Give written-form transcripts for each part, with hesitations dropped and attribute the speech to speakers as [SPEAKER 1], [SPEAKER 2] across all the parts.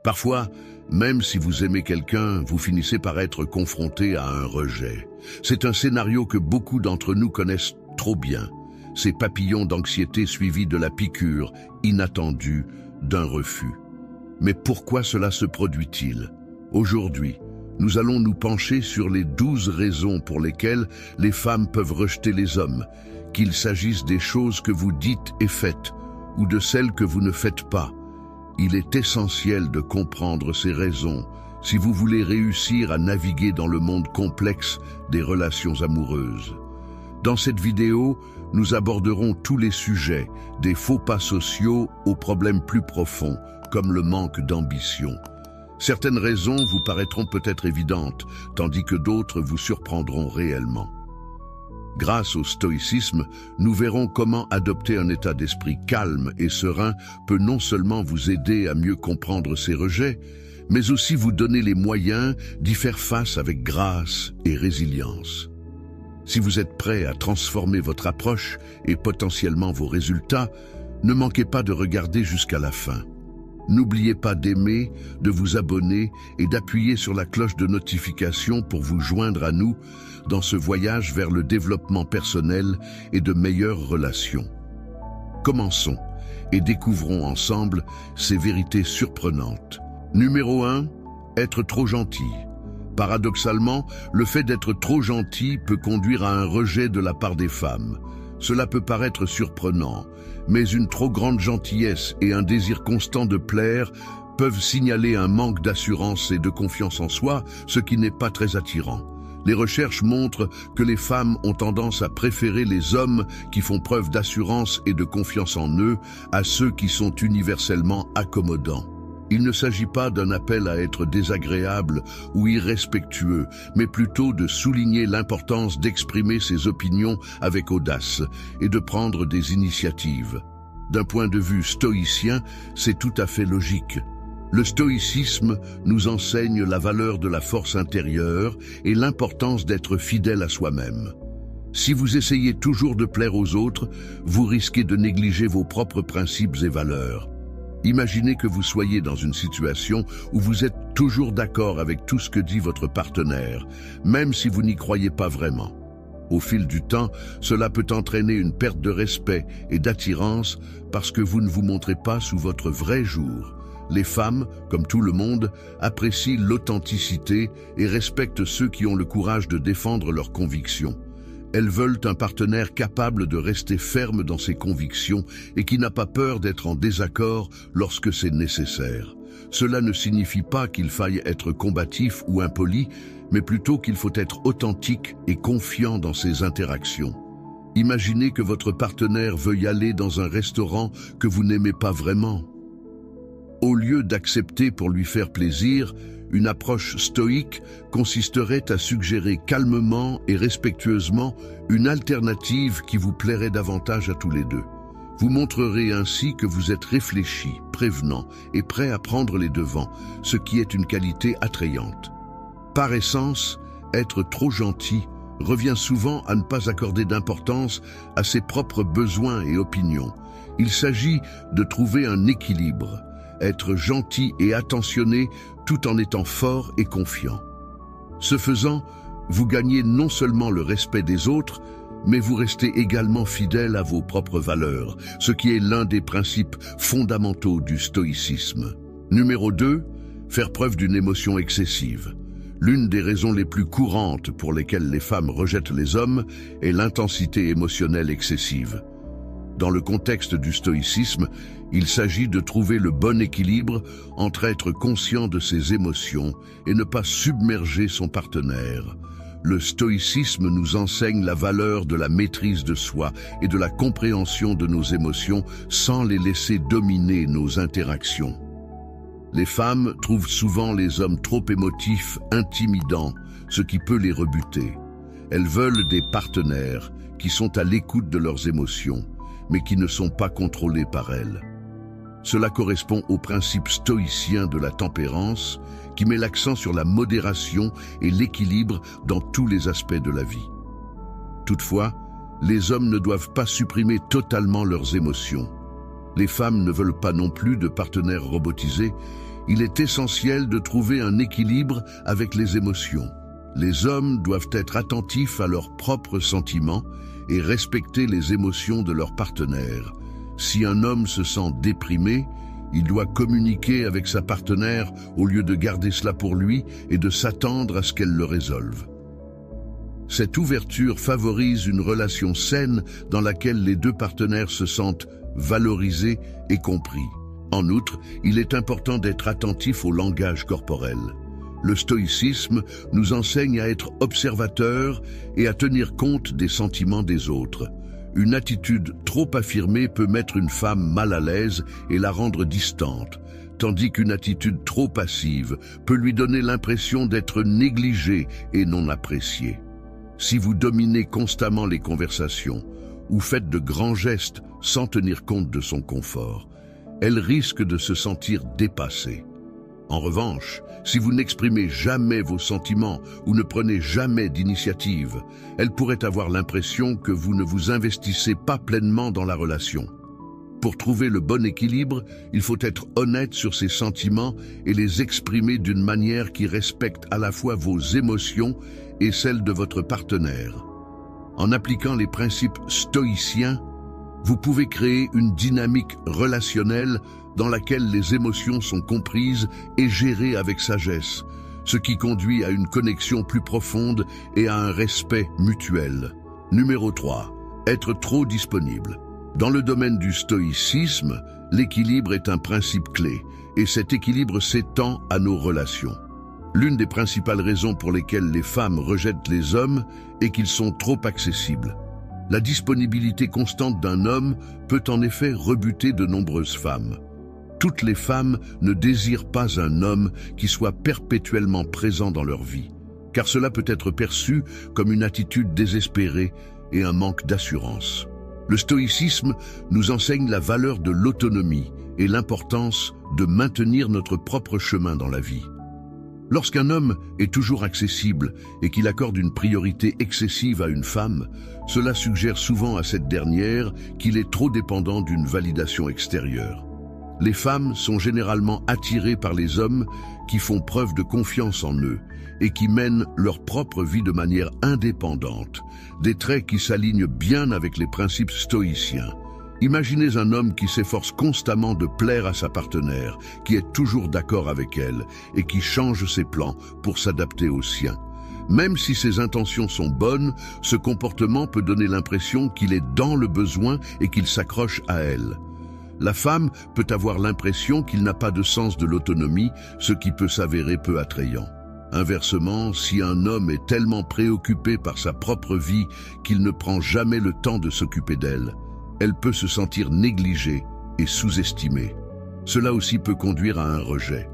[SPEAKER 1] Parfois, même si vous aimez quelqu'un, vous finissez par être confronté à un rejet. C'est un scénario que beaucoup d'entre nous connaissent trop bien. Ces papillons d'anxiété suivis de la piqûre inattendue d'un refus. Mais pourquoi cela se produit-il? Aujourd'hui, nous allons nous pencher sur les 12 raisons pour lesquelles les femmes peuvent rejeter les hommes, qu'il s'agisse des choses que vous dites et faites, ou de celles que vous ne faites pas. Il est essentiel de comprendre ces raisons si vous voulez réussir à naviguer dans le monde complexe des relations amoureuses. Dans cette vidéo, nous aborderons tous les sujets, des faux pas sociaux aux problèmes plus profonds, comme le manque d'ambition. Certaines raisons vous paraîtront peut-être évidentes, tandis que d'autres vous surprendront réellement. Grâce au stoïcisme, nous verrons comment adopter un état d'esprit calme et serein peut non seulement vous aider à mieux comprendre ces rejets, mais aussi vous donner les moyens d'y faire face avec grâce et résilience. Si vous êtes prêt à transformer votre approche et potentiellement vos résultats, ne manquez pas de regarder jusqu'à la fin. N'oubliez pas d'aimer, de vous abonner et d'appuyer sur la cloche de notification pour vous joindre à nous dans ce voyage vers le développement personnel et de meilleures relations. Commençons et découvrons ensemble ces vérités surprenantes. Numéro 1, être trop gentil. Paradoxalement, le fait d'être trop gentil peut conduire à un rejet de la part des femmes. Cela peut paraître surprenant, mais une trop grande gentillesse et un désir constant de plaire peuvent signaler un manque d'assurance et de confiance en soi, ce qui n'est pas très attirant. Les recherches montrent que les femmes ont tendance à préférer les hommes qui font preuve d'assurance et de confiance en eux à ceux qui sont universellement accommodants. Il ne s'agit pas d'un appel à être désagréable ou irrespectueux, mais plutôt de souligner l'importance d'exprimer ses opinions avec audace et de prendre des initiatives. D'un point de vue stoïcien, c'est tout à fait logique. Le stoïcisme nous enseigne la valeur de la force intérieure et l'importance d'être fidèle à soi-même. Si vous essayez toujours de plaire aux autres, vous risquez de négliger vos propres principes et valeurs. Imaginez que vous soyez dans une situation où vous êtes toujours d'accord avec tout ce que dit votre partenaire, même si vous n'y croyez pas vraiment. Au fil du temps, cela peut entraîner une perte de respect et d'attirance parce que vous ne vous montrez pas sous votre vrai jour. Les femmes, comme tout le monde, apprécient l'authenticité et respectent ceux qui ont le courage de défendre leurs convictions. Elles veulent un partenaire capable de rester ferme dans ses convictions et qui n'a pas peur d'être en désaccord lorsque c'est nécessaire. Cela ne signifie pas qu'il faille être combatif ou impoli, mais plutôt qu'il faut être authentique et confiant dans ses interactions. Imaginez que votre partenaire veuille aller dans un restaurant que vous n'aimez pas vraiment. Au lieu d'accepter pour lui faire plaisir, une approche stoïque consisterait à suggérer calmement et respectueusement une alternative qui vous plairait davantage à tous les deux. Vous montrerez ainsi que vous êtes réfléchi, prévenant et prêt à prendre les devants, ce qui est une qualité attrayante. Par essence, être trop gentil revient souvent à ne pas accorder d'importance à ses propres besoins et opinions. Il s'agit de trouver un équilibre, être gentil et attentionné tout en étant fort et confiant. Ce faisant, vous gagnez non seulement le respect des autres, mais vous restez également fidèle à vos propres valeurs, ce qui est l'un des principes fondamentaux du stoïcisme. Numéro 2, faire preuve d'une émotion excessive. L'une des raisons les plus courantes pour lesquelles les femmes rejettent les hommes est l'intensité émotionnelle excessive. Dans le contexte du stoïcisme, il s'agit de trouver le bon équilibre entre être conscient de ses émotions et ne pas submerger son partenaire. Le stoïcisme nous enseigne la valeur de la maîtrise de soi et de la compréhension de nos émotions sans les laisser dominer nos interactions. Les femmes trouvent souvent les hommes trop émotifs, intimidants, ce qui peut les rebuter. Elles veulent des partenaires qui sont à l'écoute de leurs émotions, mais qui ne sont pas contrôlés par elles. Cela correspond au principe stoïcien de la tempérance, qui met l'accent sur la modération et l'équilibre dans tous les aspects de la vie. Toutefois, les hommes ne doivent pas supprimer totalement leurs émotions. Les femmes ne veulent pas non plus de partenaires robotisés, il est essentiel de trouver un équilibre avec les émotions. Les hommes doivent être attentifs à leurs propres sentiments et respecter les émotions de leur partenaire. Si un homme se sent déprimé, il doit communiquer avec sa partenaire au lieu de garder cela pour lui et de s'attendre à ce qu'elle le résolve. Cette ouverture favorise une relation saine dans laquelle les deux partenaires se sentent valorisés et compris. En outre, il est important d'être attentif au langage corporel. Le stoïcisme nous enseigne à être observateur et à tenir compte des sentiments des autres. Une attitude trop affirmée peut mettre une femme mal à l'aise et la rendre distante, tandis qu'une attitude trop passive peut lui donner l'impression d'être négligée et non appréciée. Si vous dominez constamment les conversations ou faites de grands gestes sans tenir compte de son confort, elle risque de se sentir dépassée. En revanche, si vous n'exprimez jamais vos sentiments ou ne prenez jamais d'initiative, elle pourrait avoir l'impression que vous ne vous investissez pas pleinement dans la relation. Pour trouver le bon équilibre, il faut être honnête sur ses sentiments et les exprimer d'une manière qui respecte à la fois vos émotions et celles de votre partenaire. En appliquant les principes stoïciens, vous pouvez créer une dynamique relationnelle dans laquelle les émotions sont comprises et gérées avec sagesse, ce qui conduit à une connexion plus profonde et à un respect mutuel. Numéro 3. Être trop disponible. Dans le domaine du stoïcisme, l'équilibre est un principe clé, et cet équilibre s'étend à nos relations. L'une des principales raisons pour lesquelles les femmes rejettent les hommes est qu'ils sont trop accessibles. La disponibilité constante d'un homme peut en effet rebuter de nombreuses femmes. Toutes les femmes ne désirent pas un homme qui soit perpétuellement présent dans leur vie, car cela peut être perçu comme une attitude désespérée et un manque d'assurance. Le stoïcisme nous enseigne la valeur de l'autonomie et l'importance de maintenir notre propre chemin dans la vie. Lorsqu'un homme est toujours accessible et qu'il accorde une priorité excessive à une femme, cela suggère souvent à cette dernière qu'il est trop dépendant d'une validation extérieure. Les femmes sont généralement attirées par les hommes qui font preuve de confiance en eux et qui mènent leur propre vie de manière indépendante, des traits qui s'alignent bien avec les principes stoïciens. Imaginez un homme qui s'efforce constamment de plaire à sa partenaire, qui est toujours d'accord avec elle et qui change ses plans pour s'adapter aux siens. Même si ses intentions sont bonnes, ce comportement peut donner l'impression qu'il est dans le besoin et qu'il s'accroche à elle. La femme peut avoir l'impression qu'il n'a pas de sens de l'autonomie, ce qui peut s'avérer peu attrayant. Inversement, si un homme est tellement préoccupé par sa propre vie qu'il ne prend jamais le temps de s'occuper d'elle, elle peut se sentir négligée et sous-estimée. Cela aussi peut conduire à un rejet.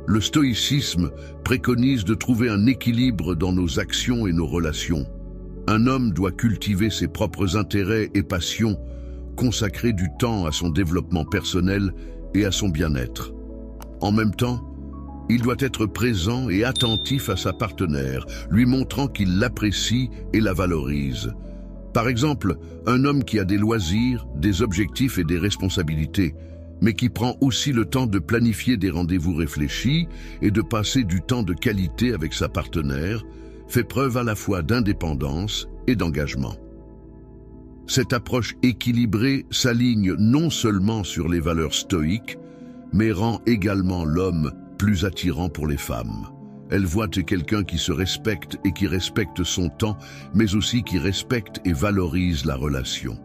[SPEAKER 1] Le stoïcisme préconise de trouver un équilibre dans nos actions et nos relations. Un homme doit cultiver ses propres intérêts et passions, consacrer du temps à son développement personnel et à son bien-être. En même temps, il doit être présent et attentif à sa partenaire, lui montrant qu'il l'apprécie et la valorise. Par exemple, un homme qui a des loisirs, des objectifs et des responsabilités, mais qui prend aussi le temps de planifier des rendez-vous réfléchis et de passer du temps de qualité avec sa partenaire, fait preuve à la fois d'indépendance et d'engagement. Cette approche équilibrée s'aligne non seulement sur les valeurs stoïques, mais rend également l'homme plus attirant pour les femmes. Elle voit quelqu'un qui se respecte et qui respecte son temps, mais aussi qui respecte et valorise la relation.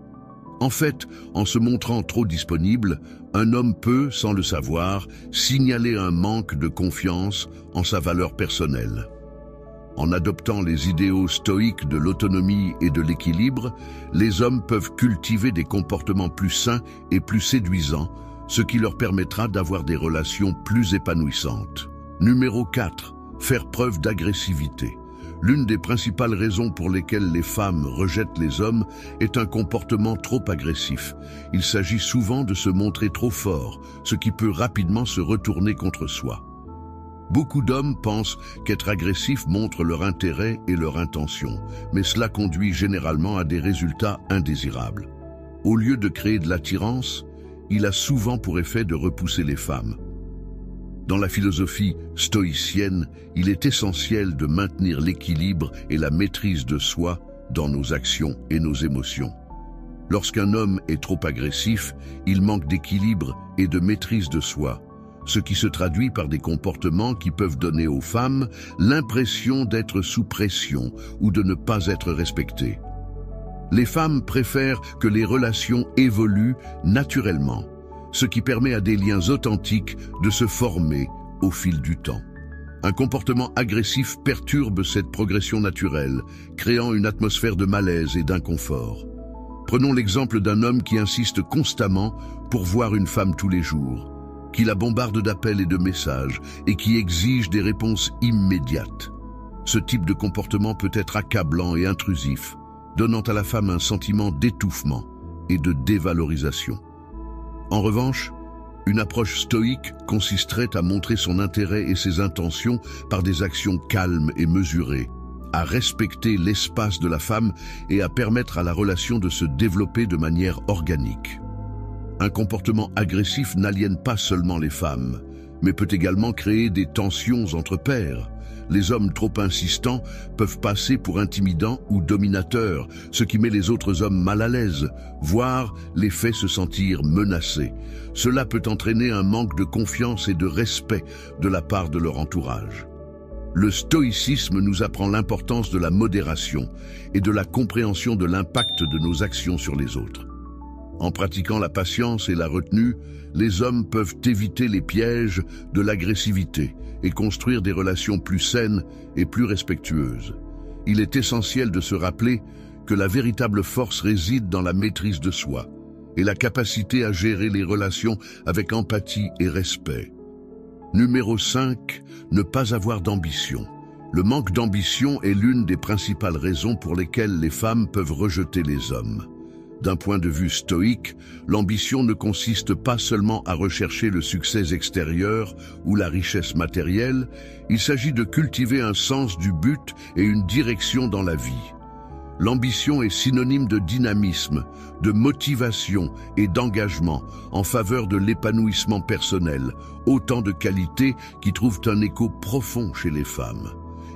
[SPEAKER 1] En fait, en se montrant trop disponible, un homme peut, sans le savoir, signaler un manque de confiance en sa valeur personnelle. En adoptant les idéaux stoïques de l'autonomie et de l'équilibre, les hommes peuvent cultiver des comportements plus sains et plus séduisants, ce qui leur permettra d'avoir des relations plus épanouissantes. Numéro 4. Faire preuve d'agressivité. L'une des principales raisons pour lesquelles les femmes rejettent les hommes est un comportement trop agressif. Il s'agit souvent de se montrer trop fort, ce qui peut rapidement se retourner contre soi. Beaucoup d'hommes pensent qu'être agressif montre leur intérêt et leur intention, mais cela conduit généralement à des résultats indésirables. Au lieu de créer de l'attirance, il a souvent pour effet de repousser les femmes. Dans la philosophie stoïcienne, il est essentiel de maintenir l'équilibre et la maîtrise de soi dans nos actions et nos émotions. Lorsqu'un homme est trop agressif, il manque d'équilibre et de maîtrise de soi, ce qui se traduit par des comportements qui peuvent donner aux femmes l'impression d'être sous pression ou de ne pas être respectées. Les femmes préfèrent que les relations évoluent naturellement, ce qui permet à des liens authentiques de se former au fil du temps. Un comportement agressif perturbe cette progression naturelle, créant une atmosphère de malaise et d'inconfort. Prenons l'exemple d'un homme qui insiste constamment pour voir une femme tous les jours, qui la bombarde d'appels et de messages et qui exige des réponses immédiates. Ce type de comportement peut être accablant et intrusif, donnant à la femme un sentiment d'étouffement et de dévalorisation. En revanche, une approche stoïque consisterait à montrer son intérêt et ses intentions par des actions calmes et mesurées, à respecter l'espace de la femme et à permettre à la relation de se développer de manière organique. Un comportement agressif n'aliène pas seulement les femmes, mais peut également créer des tensions entre pairs. Les hommes trop insistants peuvent passer pour intimidants ou dominateurs, ce qui met les autres hommes mal à l'aise, voire les fait se sentir menacés. Cela peut entraîner un manque de confiance et de respect de la part de leur entourage. Le stoïcisme nous apprend l'importance de la modération et de la compréhension de l'impact de nos actions sur les autres. En pratiquant la patience et la retenue, les hommes peuvent éviter les pièges de l'agressivité et construire des relations plus saines et plus respectueuses. Il est essentiel de se rappeler que la véritable force réside dans la maîtrise de soi et la capacité à gérer les relations avec empathie et respect. Numéro 5. Ne pas avoir d'ambition. Le manque d'ambition est l'une des principales raisons pour lesquelles les femmes peuvent rejeter les hommes. D'un point de vue stoïque, l'ambition ne consiste pas seulement à rechercher le succès extérieur ou la richesse matérielle, il s'agit de cultiver un sens du but et une direction dans la vie. L'ambition est synonyme de dynamisme, de motivation et d'engagement en faveur de l'épanouissement personnel, autant de qualités qui trouvent un écho profond chez les femmes.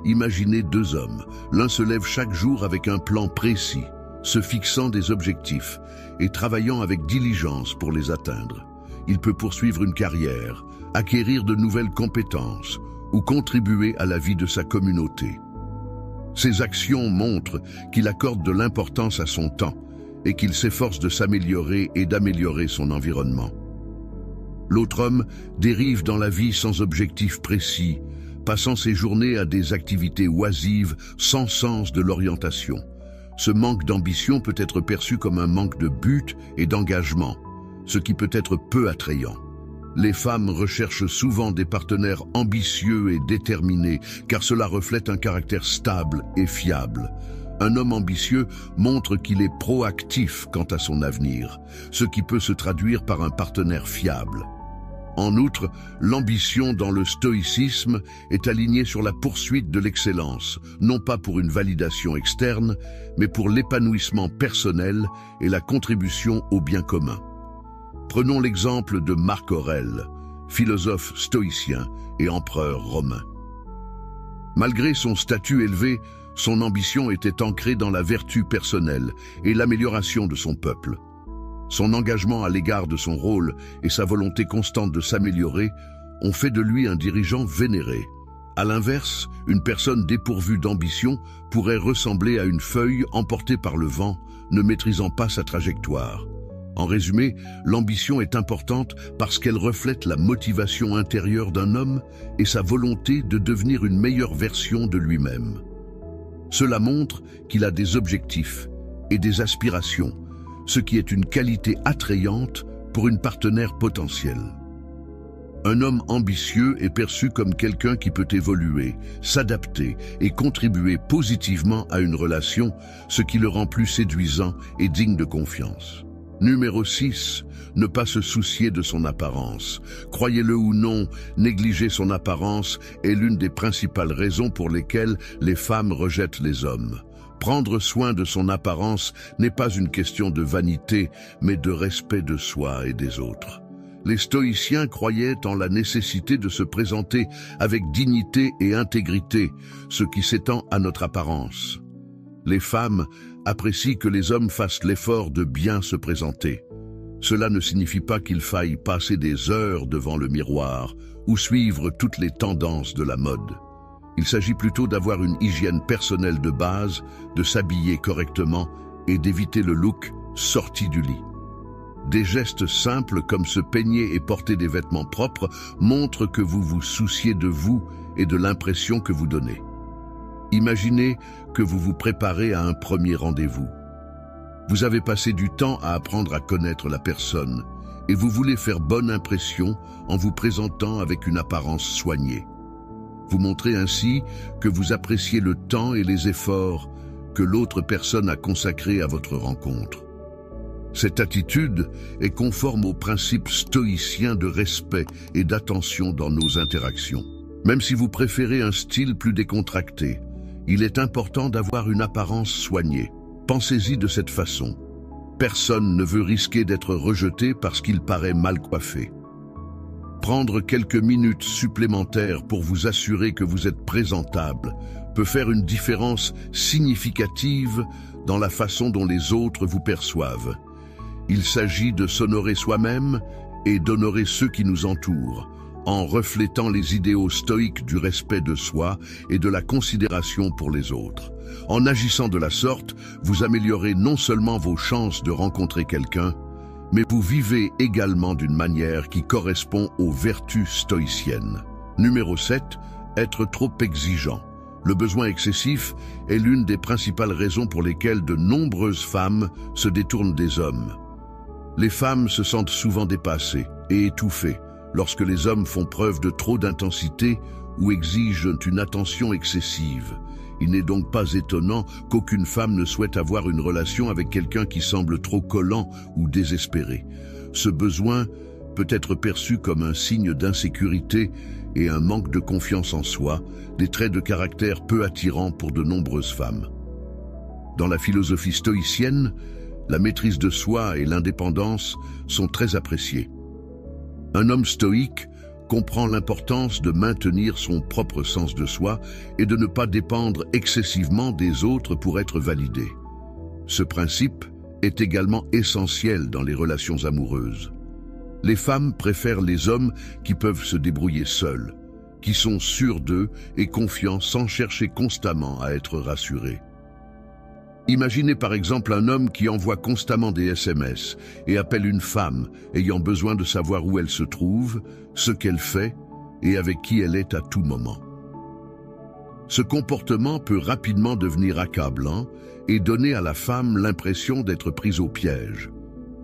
[SPEAKER 1] Imaginez deux hommes, l'un se lève chaque jour avec un plan précis, se fixant des objectifs et travaillant avec diligence pour les atteindre. Il peut poursuivre une carrière, acquérir de nouvelles compétences ou contribuer à la vie de sa communauté. Ces actions montrent qu'il accorde de l'importance à son temps et qu'il s'efforce de s'améliorer et d'améliorer son environnement. L'autre homme dérive dans la vie sans objectif précis, passant ses journées à des activités oisives sans sens de l'orientation. Ce manque d'ambition peut être perçu comme un manque de but et d'engagement, ce qui peut être peu attrayant. Les femmes recherchent souvent des partenaires ambitieux et déterminés, car cela reflète un caractère stable et fiable. Un homme ambitieux montre qu'il est proactif quant à son avenir, ce qui peut se traduire par un partenaire fiable. En outre, l'ambition dans le stoïcisme est alignée sur la poursuite de l'excellence, non pas pour une validation externe, mais pour l'épanouissement personnel et la contribution au bien commun. Prenons l'exemple de Marc Aurèle, philosophe stoïcien et empereur romain. Malgré son statut élevé, son ambition était ancrée dans la vertu personnelle et l'amélioration de son peuple. Son engagement à l'égard de son rôle et sa volonté constante de s'améliorer ont fait de lui un dirigeant vénéré. À l'inverse, une personne dépourvue d'ambition pourrait ressembler à une feuille emportée par le vent, ne maîtrisant pas sa trajectoire. En résumé, l'ambition est importante parce qu'elle reflète la motivation intérieure d'un homme et sa volonté de devenir une meilleure version de lui-même. Cela montre qu'il a des objectifs et des aspirations, ce qui est une qualité attrayante pour une partenaire potentielle. Un homme ambitieux est perçu comme quelqu'un qui peut évoluer, s'adapter et contribuer positivement à une relation, ce qui le rend plus séduisant et digne de confiance. Numéro 6. Ne pas se soucier de son apparence. Croyez-le ou non, négliger son apparence est l'une des principales raisons pour lesquelles les femmes rejettent les hommes. Prendre soin de son apparence n'est pas une question de vanité, mais de respect de soi et des autres. Les stoïciens croyaient en la nécessité de se présenter avec dignité et intégrité, ce qui s'étend à notre apparence. Les femmes apprécient que les hommes fassent l'effort de bien se présenter. Cela ne signifie pas qu'il faille passer des heures devant le miroir ou suivre toutes les tendances de la mode. Il s'agit plutôt d'avoir une hygiène personnelle de base, de s'habiller correctement et d'éviter le look sorti du lit. Des gestes simples comme se peigner et porter des vêtements propres montrent que vous vous souciez de vous et de l'impression que vous donnez. Imaginez que vous vous préparez à un premier rendez-vous. Vous avez passé du temps à apprendre à connaître la personne et vous voulez faire bonne impression en vous présentant avec une apparence soignée. Vous montrez ainsi que vous appréciez le temps et les efforts que l'autre personne a consacrés à votre rencontre. Cette attitude est conforme aux principes stoïciens de respect et d'attention dans nos interactions. Même si vous préférez un style plus décontracté, il est important d'avoir une apparence soignée. Pensez-y de cette façon. Personne ne veut risquer d'être rejeté parce qu'il paraît mal coiffé. Prendre quelques minutes supplémentaires pour vous assurer que vous êtes présentable peut faire une différence significative dans la façon dont les autres vous perçoivent. Il s'agit de s'honorer soi-même et d'honorer ceux qui nous entourent, en reflétant les idéaux stoïques du respect de soi et de la considération pour les autres. En agissant de la sorte, vous améliorez non seulement vos chances de rencontrer quelqu'un, mais vous vivez également d'une manière qui correspond aux vertus stoïciennes. Numéro 7. Être trop exigeant. Le besoin excessif est l'une des principales raisons pour lesquelles de nombreuses femmes se détournent des hommes. Les femmes se sentent souvent dépassées et étouffées lorsque les hommes font preuve de trop d'intensité ou exigent une attention excessive. Il n'est donc pas étonnant qu'aucune femme ne souhaite avoir une relation avec quelqu'un qui semble trop collant ou désespéré. Ce besoin peut être perçu comme un signe d'insécurité et un manque de confiance en soi, des traits de caractère peu attirants pour de nombreuses femmes. Dans la philosophie stoïcienne, la maîtrise de soi et l'indépendance sont très appréciées. Un homme stoïque comprend l'importance de maintenir son propre sens de soi et de ne pas dépendre excessivement des autres pour être validé. Ce principe est également essentiel dans les relations amoureuses. Les femmes préfèrent les hommes qui peuvent se débrouiller seuls, qui sont sûrs d'eux et confiants sans chercher constamment à être rassurés. Imaginez par exemple un homme qui envoie constamment des SMS et appelle une femme ayant besoin de savoir où elle se trouve, ce qu'elle fait et avec qui elle est à tout moment. Ce comportement peut rapidement devenir accablant et donner à la femme l'impression d'être prise au piège.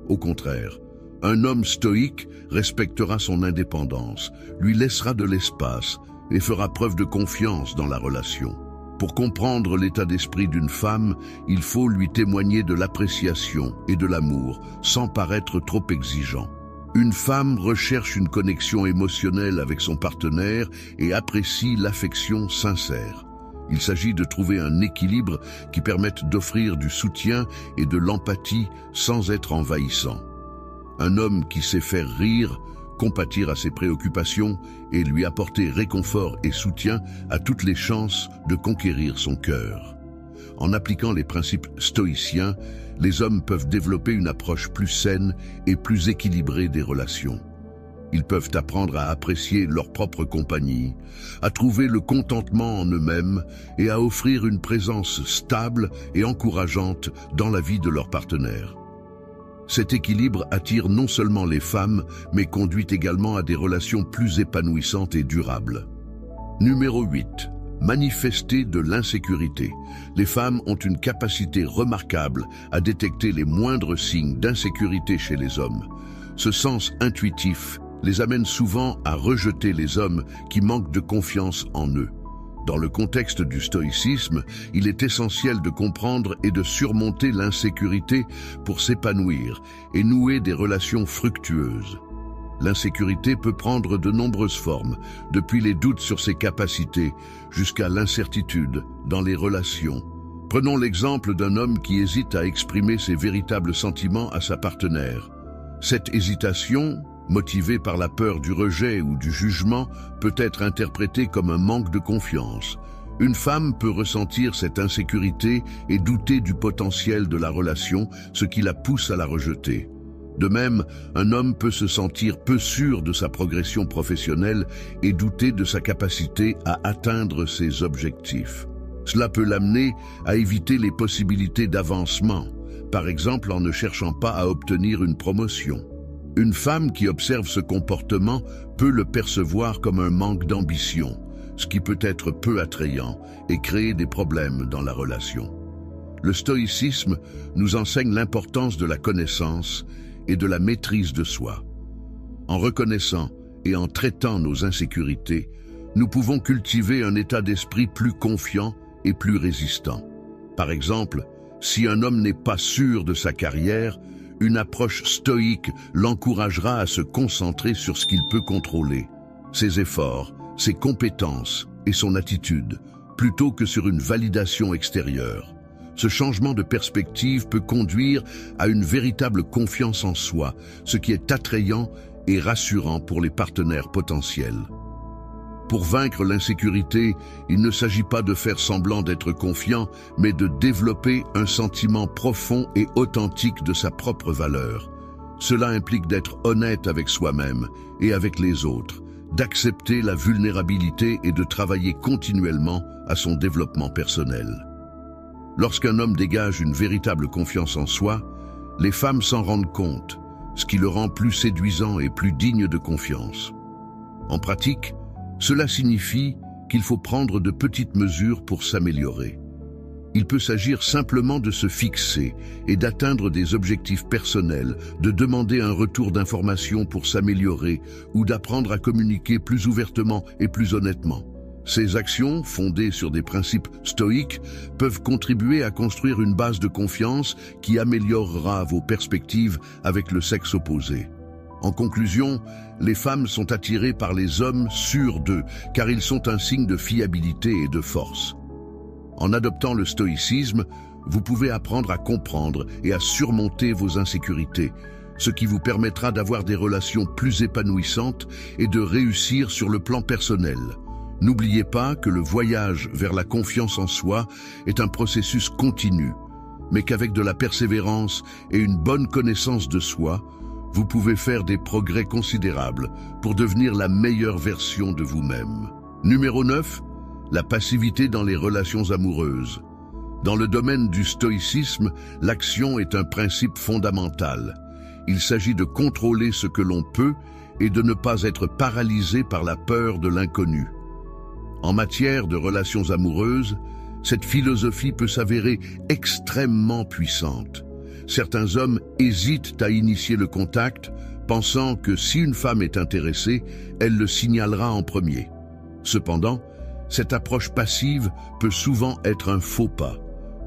[SPEAKER 1] Au contraire, un homme stoïque respectera son indépendance, lui laissera de l'espace et fera preuve de confiance dans la relation. Pour comprendre l'état d'esprit d'une femme, il faut lui témoigner de l'appréciation et de l'amour, sans paraître trop exigeant. Une femme recherche une connexion émotionnelle avec son partenaire et apprécie l'affection sincère. Il s'agit de trouver un équilibre qui permette d'offrir du soutien et de l'empathie sans être envahissant. Un homme qui sait faire rire, compatir à ses préoccupations et lui apporter réconfort et soutien a toutes les chances de conquérir son cœur. En appliquant les principes stoïciens, les hommes peuvent développer une approche plus saine et plus équilibrée des relations. Ils peuvent apprendre à apprécier leur propre compagnie, à trouver le contentement en eux-mêmes et à offrir une présence stable et encourageante dans la vie de leur partenaire. Cet équilibre attire non seulement les femmes, mais conduit également à des relations plus épanouissantes et durables. Numéro 8. Manifester de l'insécurité. Les femmes ont une capacité remarquable à détecter les moindres signes d'insécurité chez les hommes. Ce sens intuitif les amène souvent à rejeter les hommes qui manquent de confiance en eux. Dans le contexte du stoïcisme, il est essentiel de comprendre et de surmonter l'insécurité pour s'épanouir et nouer des relations fructueuses. L'insécurité peut prendre de nombreuses formes, depuis les doutes sur ses capacités jusqu'à l'incertitude dans les relations. Prenons l'exemple d'un homme qui hésite à exprimer ses véritables sentiments à sa partenaire. Cette hésitation motivé par la peur du rejet ou du jugement, peut être interprété comme un manque de confiance. Une femme peut ressentir cette insécurité et douter du potentiel de la relation, ce qui la pousse à la rejeter. De même, un homme peut se sentir peu sûr de sa progression professionnelle et douter de sa capacité à atteindre ses objectifs. Cela peut l'amener à éviter les possibilités d'avancement, par exemple en ne cherchant pas à obtenir une promotion. Une femme qui observe ce comportement peut le percevoir comme un manque d'ambition, ce qui peut être peu attrayant et créer des problèmes dans la relation. Le stoïcisme nous enseigne l'importance de la connaissance et de la maîtrise de soi. En reconnaissant et en traitant nos insécurités, nous pouvons cultiver un état d'esprit plus confiant et plus résistant. Par exemple, si un homme n'est pas sûr de sa carrière, une approche stoïque l'encouragera à se concentrer sur ce qu'il peut contrôler, ses efforts, ses compétences et son attitude, plutôt que sur une validation extérieure. Ce changement de perspective peut conduire à une véritable confiance en soi, ce qui est attrayant et rassurant pour les partenaires potentiels. Pour vaincre l'insécurité, il ne s'agit pas de faire semblant d'être confiant, mais de développer un sentiment profond et authentique de sa propre valeur. Cela implique d'être honnête avec soi-même et avec les autres, d'accepter la vulnérabilité et de travailler continuellement à son développement personnel. Lorsqu'un homme dégage une véritable confiance en soi, les femmes s'en rendent compte, ce qui le rend plus séduisant et plus digne de confiance. En pratique, cela signifie qu'il faut prendre de petites mesures pour s'améliorer. Il peut s'agir simplement de se fixer et d'atteindre des objectifs personnels, de demander un retour d'information pour s'améliorer ou d'apprendre à communiquer plus ouvertement et plus honnêtement. Ces actions, fondées sur des principes stoïques, peuvent contribuer à construire une base de confiance qui améliorera vos perspectives avec le sexe opposé. En conclusion, les femmes sont attirées par les hommes sûrs d'eux, car ils sont un signe de fiabilité et de force. En adoptant le stoïcisme, vous pouvez apprendre à comprendre et à surmonter vos insécurités, ce qui vous permettra d'avoir des relations plus épanouissantes et de réussir sur le plan personnel. N'oubliez pas que le voyage vers la confiance en soi est un processus continu, mais qu'avec de la persévérance et une bonne connaissance de soi, vous pouvez faire des progrès considérables pour devenir la meilleure version de vous-même. Numéro 9. La passivité dans les relations amoureuses. Dans le domaine du stoïcisme, l'action est un principe fondamental. Il s'agit de contrôler ce que l'on peut et de ne pas être paralysé par la peur de l'inconnu. En matière de relations amoureuses, cette philosophie peut s'avérer extrêmement puissante. Certains hommes hésitent à initier le contact, pensant que si une femme est intéressée, elle le signalera en premier. Cependant, cette approche passive peut souvent être un faux pas.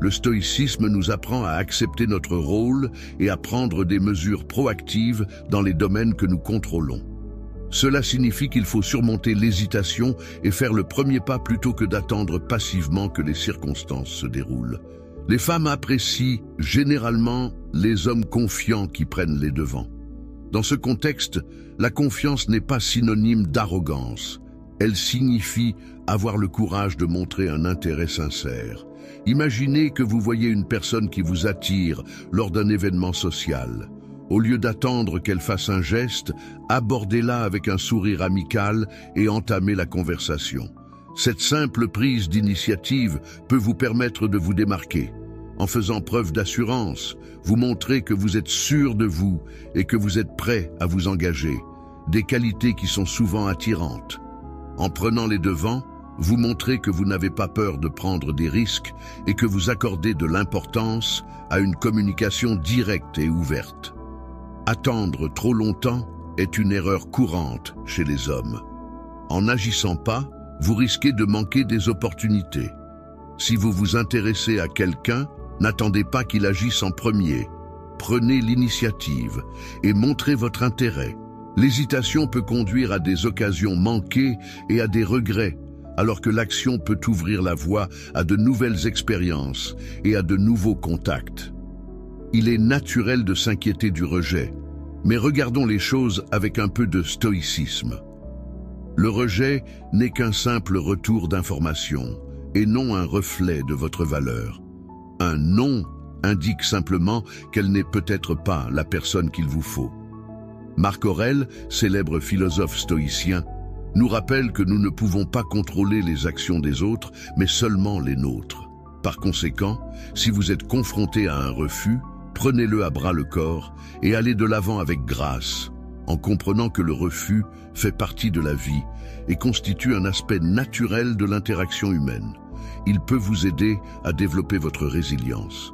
[SPEAKER 1] Le stoïcisme nous apprend à accepter notre rôle et à prendre des mesures proactives dans les domaines que nous contrôlons. Cela signifie qu'il faut surmonter l'hésitation et faire le premier pas plutôt que d'attendre passivement que les circonstances se déroulent. Les femmes apprécient généralement les hommes confiants qui prennent les devants. Dans ce contexte, la confiance n'est pas synonyme d'arrogance. Elle signifie avoir le courage de montrer un intérêt sincère. Imaginez que vous voyez une personne qui vous attire lors d'un événement social. Au lieu d'attendre qu'elle fasse un geste, abordez-la avec un sourire amical et entamez la conversation. Cette simple prise d'initiative peut vous permettre de vous démarquer. En faisant preuve d'assurance, vous montrez que vous êtes sûr de vous et que vous êtes prêt à vous engager, des qualités qui sont souvent attirantes. En prenant les devants, vous montrez que vous n'avez pas peur de prendre des risques et que vous accordez de l'importance à une communication directe et ouverte. Attendre trop longtemps est une erreur courante chez les hommes. En n'agissant pas, vous risquez de manquer des opportunités. Si vous vous intéressez à quelqu'un, n'attendez pas qu'il agisse en premier. Prenez l'initiative et montrez votre intérêt. L'hésitation peut conduire à des occasions manquées et à des regrets, alors que l'action peut ouvrir la voie à de nouvelles expériences et à de nouveaux contacts. Il est naturel de s'inquiéter du rejet, Mais regardons les choses avec un peu de stoïcisme. Le rejet n'est qu'un simple retour d'information et non un reflet de votre valeur. Un non indique simplement qu'elle n'est peut-être pas la personne qu'il vous faut. Marc Aurèle, célèbre philosophe stoïcien, nous rappelle que nous ne pouvons pas contrôler les actions des autres, mais seulement les nôtres. Par conséquent, si vous êtes confronté à un refus, prenez-le à bras-le-corps et allez de l'avant avec grâce, en comprenant que le refus fait partie de la vie et constitue un aspect naturel de l'interaction humaine. Il peut vous aider à développer votre résilience.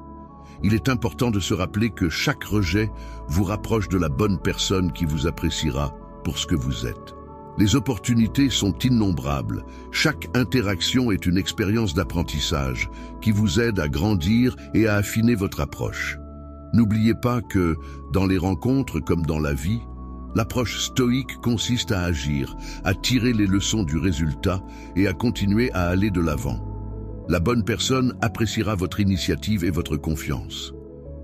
[SPEAKER 1] Il est important de se rappeler que chaque rejet vous rapproche de la bonne personne qui vous appréciera pour ce que vous êtes. Les opportunités sont innombrables. Chaque interaction est une expérience d'apprentissage qui vous aide à grandir et à affiner votre approche. N'oubliez pas que, dans les rencontres comme dans la vie, l'approche stoïque consiste à agir, à tirer les leçons du résultat et à continuer à aller de l'avant. La bonne personne appréciera votre initiative et votre confiance.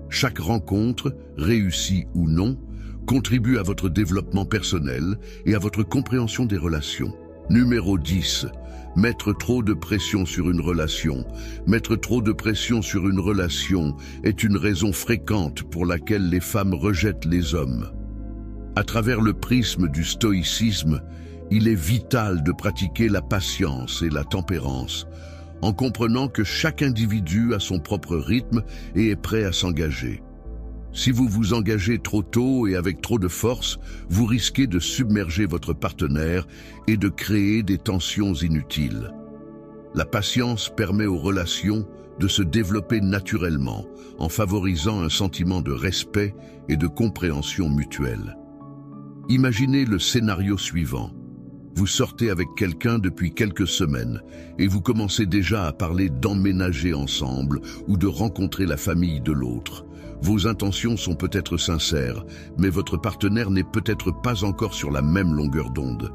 [SPEAKER 1] Chaque rencontre, réussie ou non, contribue à votre développement personnel et à votre compréhension des relations. Numéro 10. Mettre trop de pression sur une relation. Mettre trop de pression sur une relation est une raison fréquente pour laquelle les femmes rejettent les hommes. À travers le prisme du stoïcisme, il est vital de pratiquer la patience et la tempérance, en comprenant que chaque individu a son propre rythme et est prêt à s'engager. Si vous vous engagez trop tôt et avec trop de force, vous risquez de submerger votre partenaire et de créer des tensions inutiles. La patience permet aux relations de se développer naturellement, en favorisant un sentiment de respect et de compréhension mutuelle. Imaginez le scénario suivant. Vous sortez avec quelqu'un depuis quelques semaines et vous commencez déjà à parler d'emménager ensemble ou de rencontrer la famille de l'autre. Vos intentions sont peut-être sincères, mais votre partenaire n'est peut-être pas encore sur la même longueur d'onde.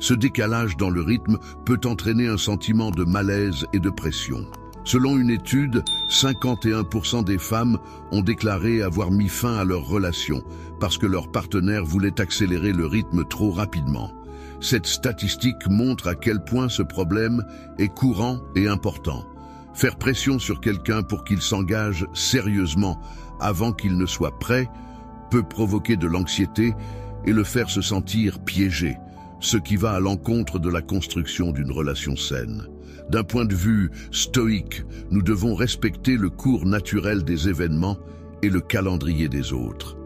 [SPEAKER 1] Ce décalage dans le rythme peut entraîner un sentiment de malaise et de pression. Selon une étude, 51% des femmes ont déclaré avoir mis fin à leur relation parce que leur partenaire voulait accélérer le rythme trop rapidement. Cette statistique montre à quel point ce problème est courant et important. Faire pression sur quelqu'un pour qu'il s'engage sérieusement avant qu'il ne soit prêt peut provoquer de l'anxiété et le faire se sentir piégé, ce qui va à l'encontre de la construction d'une relation saine. D'un point de vue stoïque, nous devons respecter le cours naturel des événements et le calendrier des autres.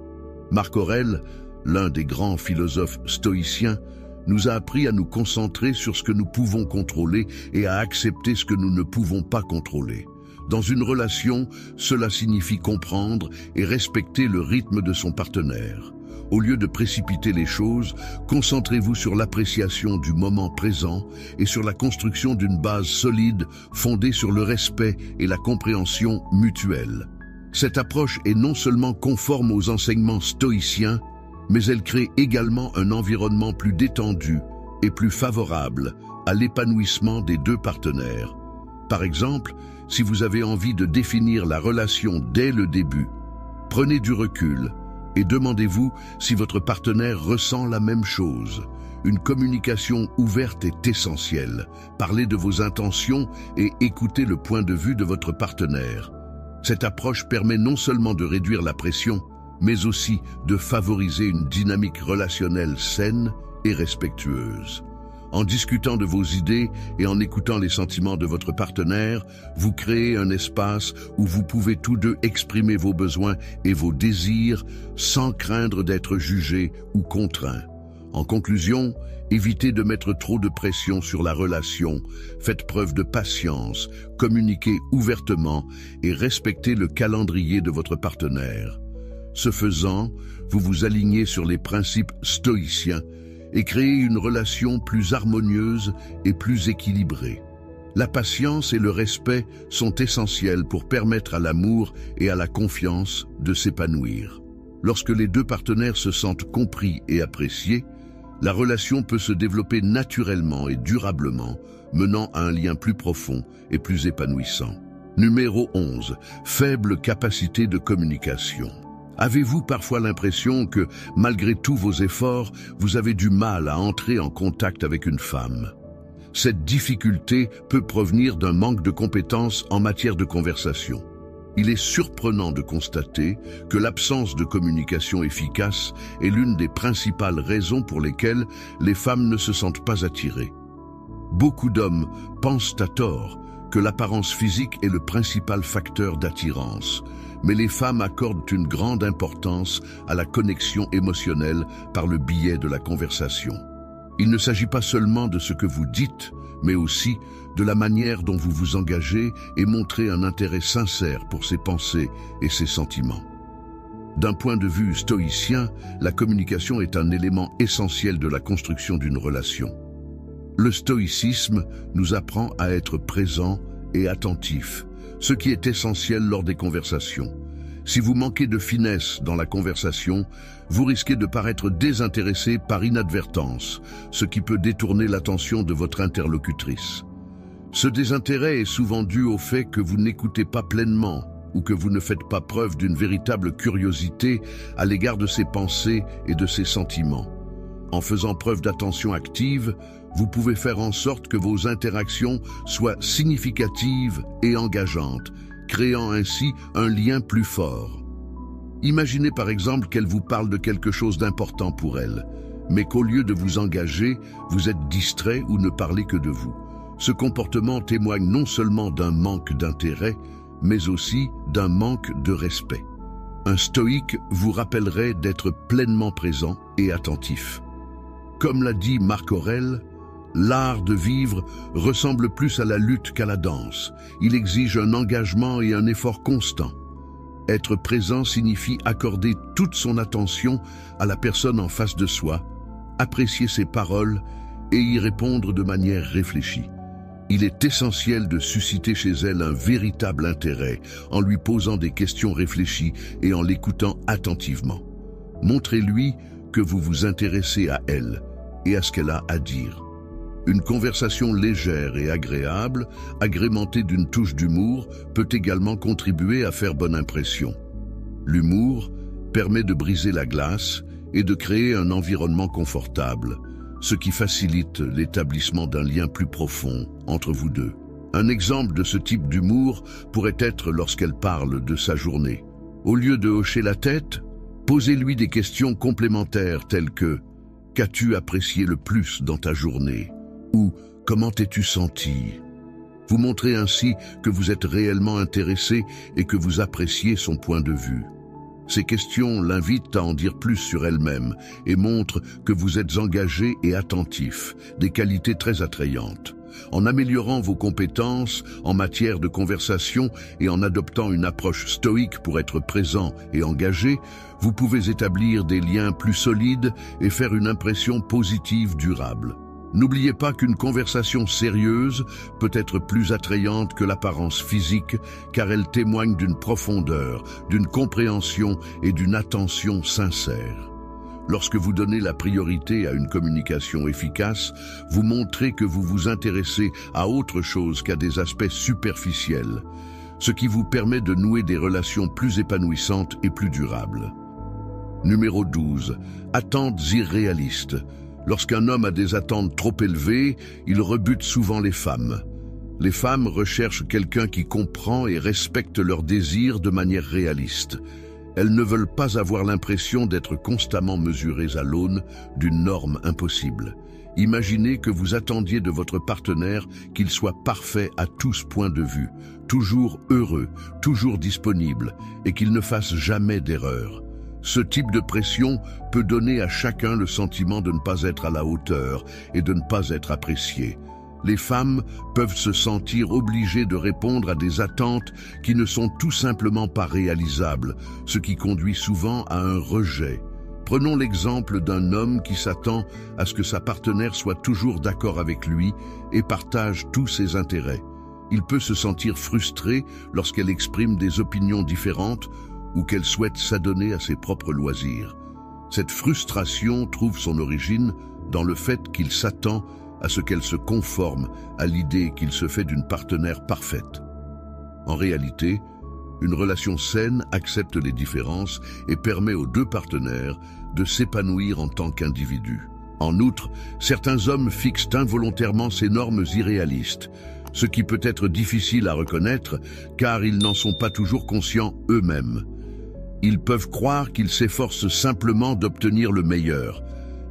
[SPEAKER 1] Marc Aurèle, l'un des grands philosophes stoïciens, nous a appris à nous concentrer sur ce que nous pouvons contrôler et à accepter ce que nous ne pouvons pas contrôler. Dans une relation, cela signifie comprendre et respecter le rythme de son partenaire. Au lieu de précipiter les choses, concentrez-vous sur l'appréciation du moment présent et sur la construction d'une base solide fondée sur le respect et la compréhension mutuelle. Cette approche est non seulement conforme aux enseignements stoïciens, mais elle crée également un environnement plus détendu et plus favorable à l'épanouissement des deux partenaires. Par exemple, si vous avez envie de définir la relation dès le début, prenez du recul et demandez-vous si votre partenaire ressent la même chose. Une communication ouverte est essentielle. Parlez de vos intentions et écoutez le point de vue de votre partenaire. Cette approche permet non seulement de réduire la pression, mais aussi de favoriser une dynamique relationnelle saine et respectueuse. En discutant de vos idées et en écoutant les sentiments de votre partenaire, vous créez un espace où vous pouvez tous deux exprimer vos besoins et vos désirs sans craindre d'être jugés ou contraints. En conclusion, évitez de mettre trop de pression sur la relation, faites preuve de patience, communiquez ouvertement et respectez le calendrier de votre partenaire. Ce faisant, vous vous alignez sur les principes stoïciens et créez une relation plus harmonieuse et plus équilibrée. La patience et le respect sont essentiels pour permettre à l'amour et à la confiance de s'épanouir. Lorsque les deux partenaires se sentent compris et appréciés, la relation peut se développer naturellement et durablement, menant à un lien plus profond et plus épanouissant. Numéro 11. Faible capacité de communication. Avez-vous parfois l'impression que, malgré tous vos efforts, vous avez du mal à entrer en contact avec une femme? Cette difficulté peut provenir d'un manque de compétences en matière de conversation. Il est surprenant de constater que l'absence de communication efficace est l'une des principales raisons pour lesquelles les femmes ne se sentent pas attirées. Beaucoup d'hommes pensent à tort que l'apparence physique est le principal facteur d'attirance, mais les femmes accordent une grande importance à la connexion émotionnelle par le biais de la conversation. Il ne s'agit pas seulement de ce que vous dites, mais aussi de la manière dont vous vous engagez et montrez un intérêt sincère pour ses pensées et ses sentiments. D'un point de vue stoïcien, la communication est un élément essentiel de la construction d'une relation. Le stoïcisme nous apprend à être présent et attentif, ce qui est essentiel lors des conversations. Si vous manquez de finesse dans la conversation, vous risquez de paraître désintéressé par inadvertance, ce qui peut détourner l'attention de votre interlocutrice. Ce désintérêt est souvent dû au fait que vous n'écoutez pas pleinement ou que vous ne faites pas preuve d'une véritable curiosité à l'égard de ses pensées et de ses sentiments. En faisant preuve d'attention active, vous pouvez faire en sorte que vos interactions soient significatives et engageantes, créant ainsi un lien plus fort. Imaginez par exemple qu'elle vous parle de quelque chose d'important pour elle, mais qu'au lieu de vous engager, vous êtes distrait ou ne parlez que de vous. Ce comportement témoigne non seulement d'un manque d'intérêt, mais aussi d'un manque de respect. Un stoïque vous rappellerait d'être pleinement présent et attentif. Comme l'a dit Marc Aurèle, l'art de vivre ressemble plus à la lutte qu'à la danse. Il exige un engagement et un effort constant. Être présent signifie accorder toute son attention à la personne en face de soi, apprécier ses paroles et y répondre de manière réfléchie. Il est essentiel de susciter chez elle un véritable intérêt en lui posant des questions réfléchies et en l'écoutant attentivement. Montrez-lui que vous vous intéressez à elle et à ce qu'elle a à dire. Une conversation légère et agréable, agrémentée d'une touche d'humour, peut également contribuer à faire bonne impression. L'humour permet de briser la glace et de créer un environnement confortable, ce qui facilite l'établissement d'un lien plus profond entre vous deux. Un exemple de ce type d'humour pourrait être lorsqu'elle parle de sa journée. Au lieu de hocher la tête, posez-lui des questions complémentaires telles que « Qu'as-tu apprécié le plus dans ta journée ?» ou « Comment t'es-tu senti ?» Vous montrez ainsi que vous êtes réellement intéressé et que vous appréciez son point de vue. Ces questions l'invitent à en dire plus sur elle-même et montrent que vous êtes engagé et attentif, des qualités très attrayantes. En améliorant vos compétences en matière de conversation et en adoptant une approche stoïque pour être présent et engagé, vous pouvez établir des liens plus solides et faire une impression positive durable. N'oubliez pas qu'une conversation sérieuse peut être plus attrayante que l'apparence physique, car elle témoigne d'une profondeur, d'une compréhension et d'une attention sincère. Lorsque vous donnez la priorité à une communication efficace, vous montrez que vous vous intéressez à autre chose qu'à des aspects superficiels, ce qui vous permet de nouer des relations plus épanouissantes et plus durables. Numéro 12. Attentes irréalistes. Lorsqu'un homme a des attentes trop élevées, il rebute souvent les femmes. Les femmes recherchent quelqu'un qui comprend et respecte leurs désirs de manière réaliste. Elles ne veulent pas avoir l'impression d'être constamment mesurées à l'aune d'une norme impossible. Imaginez que vous attendiez de votre partenaire qu'il soit parfait à tous points de vue, toujours heureux, toujours disponible, et qu'il ne fasse jamais d'erreur. Ce type de pression peut donner à chacun le sentiment de ne pas être à la hauteur et de ne pas être apprécié. Les femmes peuvent se sentir obligées de répondre à des attentes qui ne sont tout simplement pas réalisables, ce qui conduit souvent à un rejet. Prenons l'exemple d'un homme qui s'attend à ce que sa partenaire soit toujours d'accord avec lui et partage tous ses intérêts. Il peut se sentir frustré lorsqu'elle exprime des opinions différentes ou qu'elle souhaite s'adonner à ses propres loisirs. Cette frustration trouve son origine dans le fait qu'il s'attend à ce qu'elle se conforme à l'idée qu'il se fait d'une partenaire parfaite. En réalité, Une relation saine accepte les différences et permet aux deux partenaires de s'épanouir en tant qu'individus. En outre, certains hommes fixent involontairement ces normes irréalistes, ce qui peut être difficile à reconnaître car ils n'en sont pas toujours conscients eux-mêmes. Ils peuvent croire qu'ils s'efforcent simplement d'obtenir le meilleur,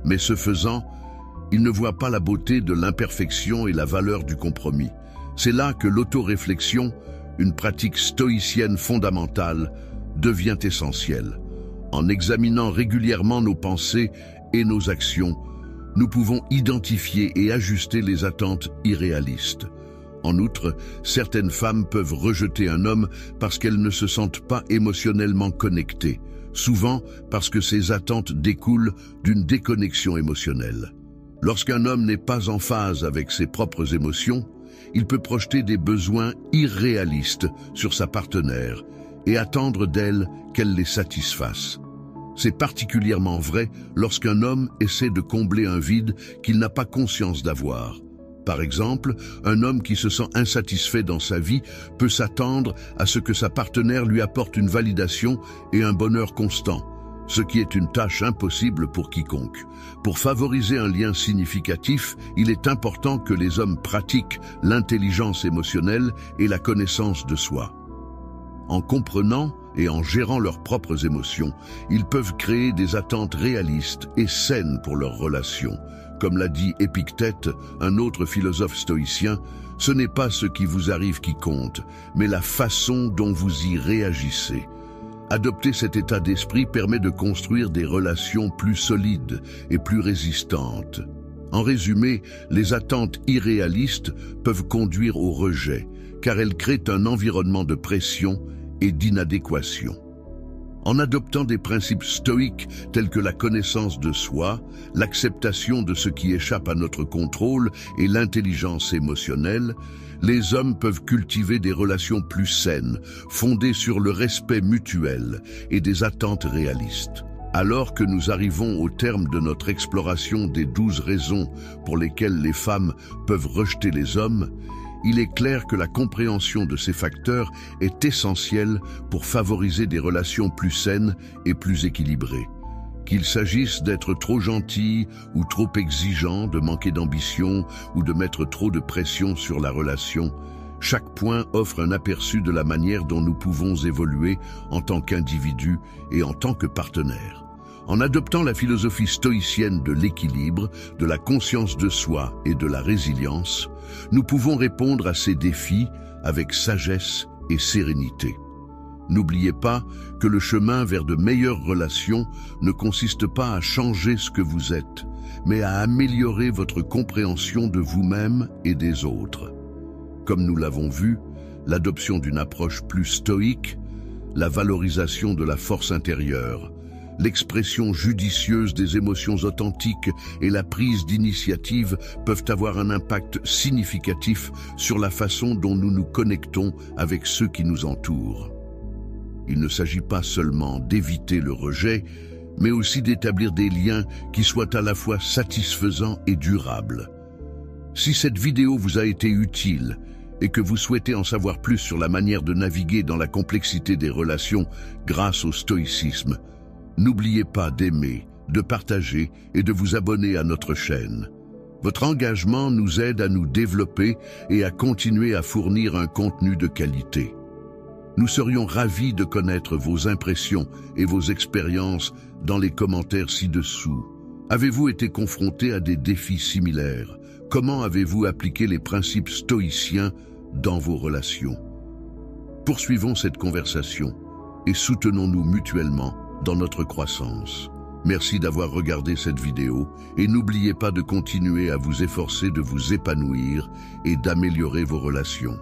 [SPEAKER 1] mais ce faisant, ils ne voient pas la beauté de l'imperfection et la valeur du compromis. C'est là que l'autoréflexion, une pratique stoïcienne fondamentale, devient essentielle. En examinant régulièrement nos pensées et nos actions, nous pouvons identifier et ajuster les attentes irréalistes. En outre, certaines femmes peuvent rejeter un homme parce qu'elles ne se sentent pas émotionnellement connectées, souvent parce que ces attentes découlent d'une déconnexion émotionnelle. Lorsqu'un homme n'est pas en phase avec ses propres émotions, il peut projeter des besoins irréalistes sur sa partenaire et attendre d'elle qu'elle les satisfasse. C'est particulièrement vrai lorsqu'un homme essaie de combler un vide qu'il n'a pas conscience d'avoir. Par exemple, un homme qui se sent insatisfait dans sa vie peut s'attendre à ce que sa partenaire lui apporte une validation et un bonheur constant, ce qui est une tâche impossible pour quiconque. Pour favoriser un lien significatif, il est important que les hommes pratiquent l'intelligence émotionnelle et la connaissance de soi. En comprenant et en gérant leurs propres émotions, ils peuvent créer des attentes réalistes et saines pour leur relation. Comme l'a dit Épictète, un autre philosophe stoïcien, ce n'est pas ce qui vous arrive qui compte, mais la façon dont vous y réagissez. Adopter cet état d'esprit permet de construire des relations plus solides et plus résistantes. En résumé, les attentes irréalistes peuvent conduire au rejet, car elles créent un environnement de pression et d'inadéquation. En adoptant des principes stoïques tels que la connaissance de soi, l'acceptation de ce qui échappe à notre contrôle et l'intelligence émotionnelle, les hommes peuvent cultiver des relations plus saines, fondées sur le respect mutuel et des attentes réalistes. Alors que nous arrivons au terme de notre exploration des 12 raisons pour lesquelles les femmes peuvent rejeter les hommes, il est clair que la compréhension de ces facteurs est essentielle pour favoriser des relations plus saines et plus équilibrées. Qu'il s'agisse d'être trop gentil ou trop exigeant, de manquer d'ambition ou de mettre trop de pression sur la relation, chaque point offre un aperçu de la manière dont nous pouvons évoluer en tant qu'individus et en tant que partenaires. En adoptant la philosophie stoïcienne de l'équilibre, de la conscience de soi et de la résilience, nous pouvons répondre à ces défis avec sagesse et sérénité. N'oubliez pas que le chemin vers de meilleures relations ne consiste pas à changer ce que vous êtes, mais à améliorer votre compréhension de vous-même et des autres. Comme nous l'avons vu, l'adoption d'une approche plus stoïque, la valorisation de la force intérieure, l'expression judicieuse des émotions authentiques et la prise d'initiative peuvent avoir un impact significatif sur la façon dont nous nous connectons avec ceux qui nous entourent. Il ne s'agit pas seulement d'éviter le rejet, mais aussi d'établir des liens qui soient à la fois satisfaisants et durables. Si cette vidéo vous a été utile et que vous souhaitez en savoir plus sur la manière de naviguer dans la complexité des relations grâce au stoïcisme, n'oubliez pas d'aimer, de partager et de vous abonner à notre chaîne. Votre engagement nous aide à nous développer et à continuer à fournir un contenu de qualité. Nous serions ravis de connaître vos impressions et vos expériences dans les commentaires ci-dessous. Avez-vous été confronté à des défis similaires? Comment avez-vous appliqué les principes stoïciens dans vos relations? Poursuivons cette conversation et soutenons-nous mutuellement dans notre croissance. Merci d'avoir regardé cette vidéo et n'oubliez pas de continuer à vous efforcer de vous épanouir et d'améliorer vos relations.